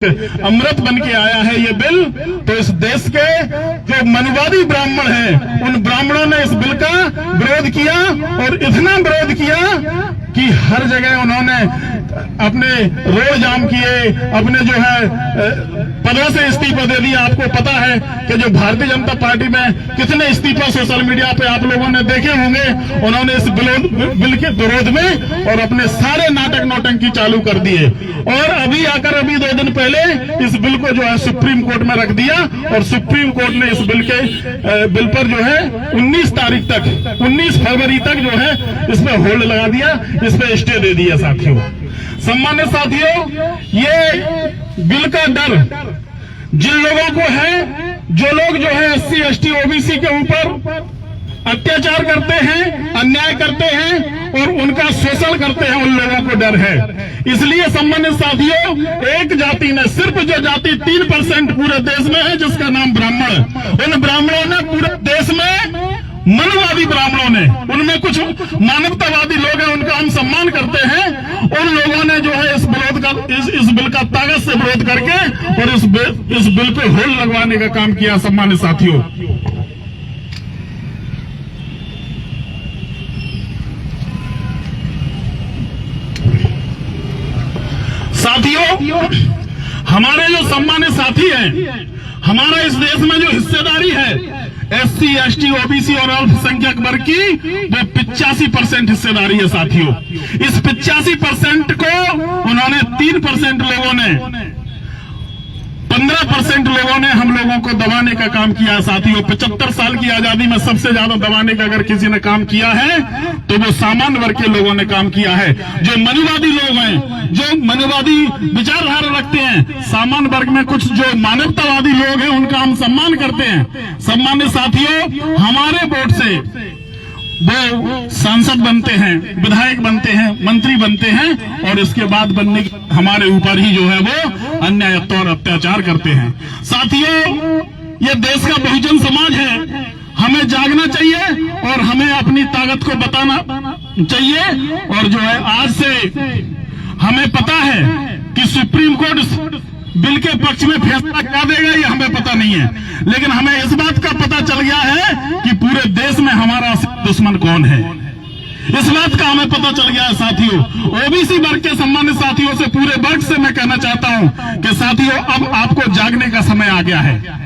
अमृत बन के आया है ये बिल। तो इस देश के जो मनुवादी ब्राह्मण हैं, उन ब्राह्मणों ने इस बिल का विरोध किया और इतना विरोध किया कि हर जगह उन्होंने अपने रोड जाम किए, अपने जो है पदों से इस्तीफा दे दिया। आपको पता है कि जो भारतीय जनता पार्टी में कितने इस्तीफा सोशल मीडिया पे आप लोगों ने देखे होंगे। उन्होंने इस बिल के विरोध में और अपने सारे नाटक नौटंकी चालू कर दिए और अभी 2 दिन पहले इस बिल को जो है सुप्रीम कोर्ट में रख दिया और सुप्रीम कोर्ट ने इस बिल पर जो है 19 फरवरी तक जो है इस पर होल्ड लगा दिया, इस पर स्टे दे दिया। साथियों, सम्मानित साथियों, ये बिल का डर जिन लोगों को है, जो लोग जो है SC ST OBC के ऊपर अत्याचार करते हैं, अन्याय करते हैं और उनका शोषण करते हैं, उन लोगों को डर है। इसलिए सम्मानित साथियों, एक जाति ने, सिर्फ जो जाति 3% पूरे देश में है, जिसका नाम ब्राह्मण, उन ब्राह्मणों ने पूरे देश में, मनुवादी ब्राह्मणों ने, उनमें कुछ मानवतावादी लोग हैं, उनका हम सम्मान करते हैं, उन लोगों ने जो है इस बिल का ताकत से विरोध करके और इस बिल पे होल्ड लगवाने का काम किया। सम्मानित साथियों, हमारे जो सम्मानित साथी हैं, हमारा इस देश में जो हिस्सेदारी है SC ST OBC और अल्पसंख्यक वर्ग की, वो 85% हिस्सेदारी है। साथियों, इस 85% को उन्होंने 3% लोगों ने, 15% लोगों ने हम लोगों को दबाने का काम किया। साथियों, 75 साल की आजादी में सबसे ज्यादा दबाने का अगर किसी ने काम किया है तो वो सामान्य वर्ग के लोगों ने काम किया है। जो मनुवादी लोग हैं, जो मनुवादी विचारधारा रखते हैं, सामान्य वर्ग में कुछ जो मानवतावादी लोग हैं, उनका हम सम्मान करते हैं। सम्मानित साथियों, हमारे वोट से वो सांसद बनते हैं, विधायक बनते हैं, मंत्री बनते हैं और इसके बाद बनने हमारे ऊपर ही जो है वो अन्याय और अत्याचार करते हैं। साथियों, ये देश का बहुजन समाज है, हमें जागना चाहिए और हमें अपनी ताकत को बताना चाहिए। और जो है आज से हमें पता है कि सुप्रीम कोर्ट बिल के पक्ष में फैसला क्या देगा, ये हमें पता नहीं है, लेकिन हमें इस बात का पता चल गया है कि पूरे देश में हमारा दुश्मन कौन है। इस बात का हमें पता चल गया है। साथियों, OBC वर्ग के सम्मानित साथियों से, पूरे वर्ग से मैं कहना चाहता हूं कि साथियों, अब आपको जागने का समय आ गया है।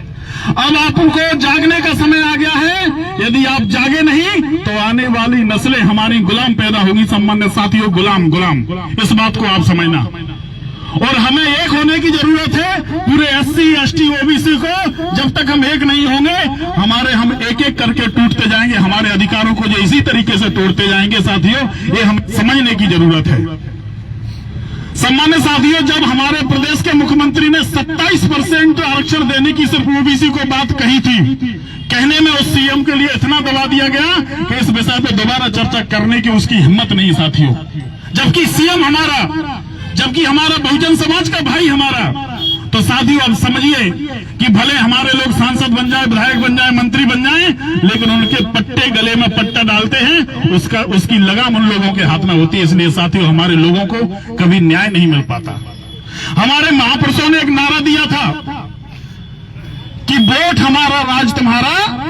अब आपको जागने का समय आ गया है। यदि आप जागे नहीं तो आने वाली नस्लें हमारी गुलाम पैदा होगी। सम्मानित साथियों, गुलाम, इस बात को आप समझना। और हमें एक होने की जरूरत है। पूरे SC ST OBC को जब तक हम एक नहीं होंगे, हम एक एक करके टूटते जाएंगे, हमारे अधिकारों को जो इसी तरीके से तोड़ते जाएंगे। साथियों, ये हम समझने की जरूरत है। सम्मानित साथियों, जब हमारे प्रदेश के मुख्यमंत्री ने 27% आरक्षण देने की सिर्फ OBC को बात कही थी, कहने में उस CM के लिए इतना दबा दिया गया कि इस विषय पर दोबारा चर्चा करने की उसकी हिम्मत नहीं। साथियों, जबकि CM हमारा, जबकि हमारा बहुजन समाज का भाई हमारा, तो साथियों अब समझिए कि भले हमारे लोग सांसद बन जाए, विधायक बन जाए, मंत्री बन जाए, लेकिन उनके पट्टे, गले में पट्टा डालते हैं, उसकी लगाम उन लोगों के हाथ में होती है। इसलिए साथियों, हमारे लोगों को कभी न्याय नहीं मिल पाता। हमारे महापुरुषों ने एक नारा दिया था कि वोट हमारा, राज तुम्हारा।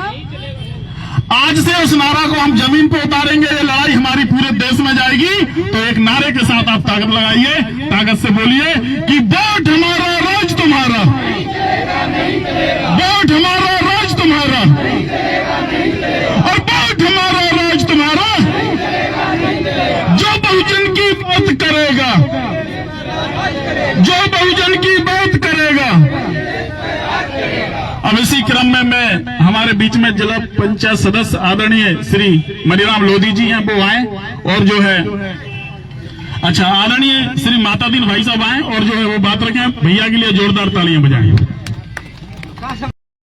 आज से उस नारा को हम जमीन पर उतारेंगे। ये लड़ाई हमारी पूरे देश में जाएगी। तो एक नारे के साथ आप ताकत लगाइए, ताकत से बोलिए कि वोट हमारा, राज तुम्हारा, वोट हमारा, राज तुम्हारा, और वोट हमारा, राज तुम्हारा। जो बहुजन की बात करेगा, जो बहुजन की बात करेगा। अब इसी क्रम में मैं, हमारे बीच में जिला पंचायत सदस्य आदरणीय श्री मणिराम लोधी जी हैं, वो आए और जो है, अच्छा, आदरणीय श्री मातादीन भाई साहब आए और जो है वो बात रखें। भैया के लिए जोरदार तालियां बजाएं।